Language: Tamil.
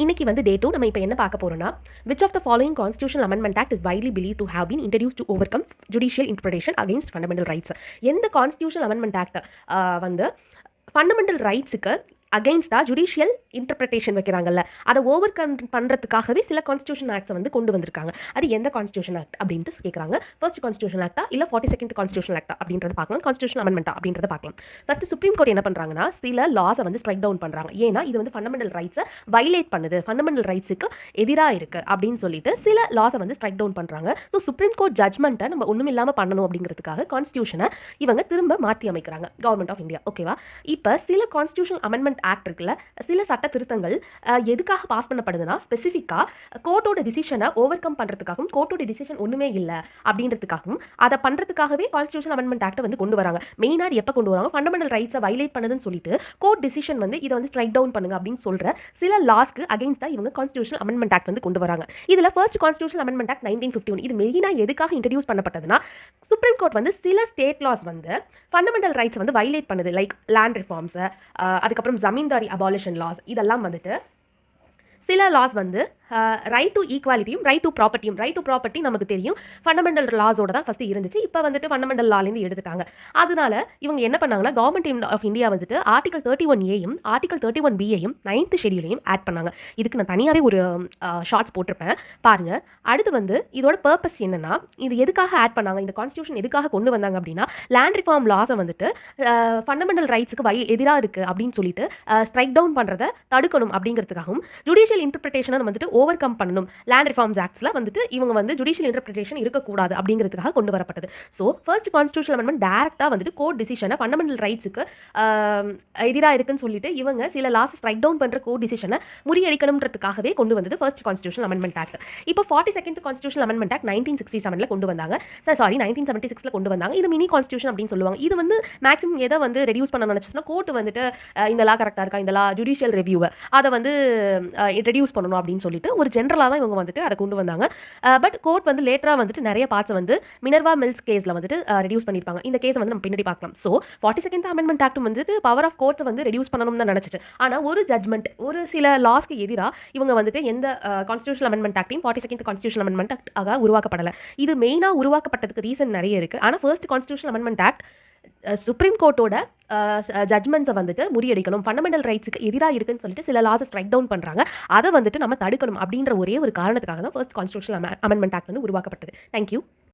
இன்னைக்கு வந்து டே 2 நம்ம இப்போ என்ன பார்க்க போறோம்னா, which of the following constitutional amendment act is widely believed to have been introduced to overcome judicial interpretation against fundamental rights? எந்த கான்ஸ்டிடியூஷனல் அமெண்ட்மெண்ட் ஆக்ட் வந்து ஃபண்டமெண்டல் ரைட்ஸுக்கு அகெயின்ஸ்டா ஜுடிஷியல் இன்டர்பிரேஷன் வைக்கிறாங்கல்ல, அதை ஓவர் கம் பண்ணுறதுக்காகவே சில கான்ஸ்டியூஷன் ஆக்ட்ஸை வந்து கொண்டு வந்திருக்காங்க. அது எந்த கான்ஸ்டியூஷன் ஆக்ட் அப்படின்ட்டு கேட்குறாங்க. ஃபர்ஸ்ட் கான்ஸ்டியூஷன் ஆக்டா இல்லை 42nd கான்ஸ்டியூஷன் ஆக்டா அப்படின்றத பார்க்கலாம். கான்ஸ்டியூஷன் அமெண்ட்மெண்ட்டா அப்படின்றத பார்க்கலாம். ஃபர்ஸ்ட் சுப்ரீம் கோர்ட் என்ன பண்ணுறாங்கன்னா, சில லாஸை வந்து ஸ்ட்ரைக் டவுன் பண்ணுறாங்க. ஏன்னா இது வந்து ஃபண்டமெண்டல் ரைட்ஸை வைலேட் பண்ணுது, ஃபண்டமெண்டல் ரைட்ஸுக்கு எதிராக இருக்கு அப்படின்னு சொல்லிட்டு சில லாஸை வந்து ஸ்ட்ரைக் டவுன் பண்ணுறாங்க. ஸோ சுப்ரீம் கோர்ட் ஜட்மெண்ட்டை நம்ம ஒன்றும் இல்லாமல் பண்ணணும் அப்படிங்கிறதுக்காக கான்ஸ்டியூஷனை இவங்க திரும்ப மாற்றி அமைக்கிறாங்க கவர்மெண்ட் ஆஃப் இந்தியா. ஓகேவா? இப்போ சில கான்ஸ்டியூஷன் அமெண்ட்மெண்ட் ஆக்ட் இருக்குல்ல, சில சட்ட திருத்தங்கள் எதுக்காக பாஸ் பண்ணப்படுதுன்னா, ஸ்பெசிஃபிக்காக கோர்ட்டோட டிசிஷனை ஓவர் கம் பண்ணுறதுக்காகவும், கோர்ட்டோட டிசிஷன் ஒன்றுமே இல்லை அப்படின்றதுக்காகவும், அதை பண்ணுறதுக்காகவே கான்ஸ்டியூஷன் அமெண்ட்மெண்ட் ஆக்டை வந்து கொண்டு வராங்க. மெயினாக அது எப்போ கொண்டு வராங்க, ஃபண்டமெண்டல் ரைட்ஸை வைலேட் பண்ணுதுன்னு சொல்லிட்டு கோர்ட் டிசிஷன் வந்து இதை வந்து ஸ்ட்ரைக் டவுன் பண்ணுங்க அப்படின்னு சொல்ற சில லாஸ்க்கு அகைன்ஸ்டா இவங்க கான்ஸ்டியூஷன் அமெண்ட்மெண்ட் ஆக்ட் வந்து கொண்டு வராங்க. இதுல ஃபர்ஸ்ட் கான்ஸ்டியூஷன் அமெண்ட்மெண்ட் ஆக்ட் 1951. இது மெயினா எதுக்காக இன்ட்ரடியூஸ் பண்ணப்பட்டதுன்னா, சுப்ரீம் கோர்ட் வந்து சில ஸ்டேட் லாஸ் வந்து ஃபண்டமெண்டல் ரைட்ஸ் வந்து வைலேட் பண்ணுது, லைக் லேண்ட் ரிஃபார்ம்ஸ், அதுக்கப்புறம் ஜமீன்தாரி அபாலிஷன் லாஸ், இதெல்லாம் வந்துட்டு சில லாஸ் வந்து ரைட் டு ஈக்குவாலிட்டியும் ரைட் டு ப்ராப்பர்ட்டியும். ரைட் டு ப்ராப்பர்ட்டி நமக்கு தெரியும் ஃபண்டமெண்டல் லாஸோட தான் ஃபஸ்ட்டு இருந்துச்சு. இப்போ வந்துட்டு ஃபண்டமெண்டல் லாலேருந்து எடுத்துட்டாங்க. அதனால இவங்க என்ன பண்ணாங்கன்னா, கவர்மெண்ட் ஆஃப் இந்தியா வந்துட்டு article 31A article 31B 9th ஷெடியூலையும் ஆட் பண்ணாங்க. இதுக்கு நான் தனியாகவே ஒரு ஷார்ட்ஸ் போட்டிருப்பேன் பாருங்க. அடுத்து வந்து இதோட பர்பஸ் என்னன்னா, இது எதுக்காக ஆட் பண்ணாங்க, இந்த கான்ஸ்டியூஷன் எதுக்காக கொண்டு வந்தாங்க அப்படின்னா, லேண்ட் ரிஃபார்ம் லாஸை வந்துட்டு ஃபண்டமெண்டல் ரைட்ஸுக்கு எதிராக இருக்குது அப்படின்னு சொல்லிட்டு ஸ்ட்ரைக் டவுன் பண்ணுறதை தடுக்கணும் அப்படிங்கிறதுக்காகவும், ஜுடிஷியல் இன்டர்பிரேஷனை வந்துட்டு ஓவர் கம் பண்ணணும். லேண்ட் ரிஃபார்ம்ஸ் ஆக்ட்ஸ்ல வந்துட்டு இவங்க வந்து ஜுடிஷியல் இன்டர்பிரேஷன் இருக்கக்கூடாது அப்படிங்கிறதுக்காக கொண்டு வரப்பட்டது. ஸோ ஃபர்ஸ்ட் கான்ஸ்டியூஷனல் அமெண்ட்மெண்ட் டைரக்டா வந்துட்டு கோர்ட் டிசிஷனை ஃபண்டமெண்டல் ரைட்ஸுக்கு எதிராக இருக்குன்னு சொல்லிட்டு இவங்க சில லாஸ் ஸ்ட்ரைக் டவுன் பண்ற கோர்ட் டிசிஷனை முறியடிக்கணும்ன்றதுக்காகவே கொண்டு வந்தது ஃபர்ஸ்ட் கான்ஸ்டியூஷனல் அமெண்ட்மெண்ட் ஆக்ட். இப்போ 42nd கான்ஸ்டியூஷனல் அமெண்ட்மெண்ட் ஆக்ட் 1967 கொண்டு வந்தாங்க. சாரி 1976 கொண்டு வந்தாங்க. இது மினி கான்ஸ்டியூஷன் அப்படின்னு சொல்லுவாங்க. இது வந்து மேக்ஸிமம் எதை வந்து ரெடியூஸ் பண்ண நினைச்சுன்னா, கோர்ட் வந்துட்டு இந்த லா கரெக்டா இருக்கா, இந்த லா ஜுடிஷியல் ரிவ்யூவை அதை வந்து ரெடியூஸ் பண்ணணும் அப்படின்னு சொல்லிட்டு ஒரு ஜென்ரலாக தான் இவங்க வந்துட்டு அதை கொண்டு வந்தாங்க. பட் கோர்ட் வந்து லேட்டராக வந்துட்டு நிறைய பார்ட்ஸ் வந்து மினர்வா மில்ஸ் கேஸில் வந்துட்டு ரெடியூஸ் பண்ணியிருப்பாங்க. இந்த கேஸ் வந்து நம்ம பின்னாடி பார்க்கலாம். ஸோ 42nd அமெண்ட்மெண்ட் ஆக்ட் வந்துட்டு பவர் ஆஃப் கோர்ட்ஸை வந்து ரெடியூஸ் பண்ணணும்னு தான் நினச்சிச்சு. ஆனால் ஒரு ஜட்மெண்ட் ஒரு சில லாஸ்க்கு எதிராக இவங்க வந்துட்டு எந்த கான்ஸ்டியூஷனல் அமெண்ட்மெண்ட் ஆக்டையும் 42nd கான்ஸ்டியூஷனல் அமெண்ட்மெண்ட் ஆக உருவாக்கப்படலை. இது மெயினாக உருவாக்கப்பட்டதுக்கு ரீசன் நிறைய இருக்குது. ஆனால் first constitutional amendment act supreme கோர்ட்டோட ஜட்மெண்ட்ஸை வந்துட்டு முறியடிக்கணும், ஃபண்டமெண்டல் ரைட்ஸுக்கு எதிராக இருக்குன்னு சொல்லிட்டு சில லாஸை ஸ்ட்ரைக் டவுன் பண்ணுறாங்க. அதை வந்துட்டு நம்ம தடுக்கணும் அப்படின்ற ஒரே ஒரு காரணத்துக்காக தான் ஃபர்ஸ்ட் கான்ஸ்டியூஷனல் அமெண்ட்மெண்ட் ஆக்ட் வந்து உருவாக்கப்பட்டது. தேங்க்யூ.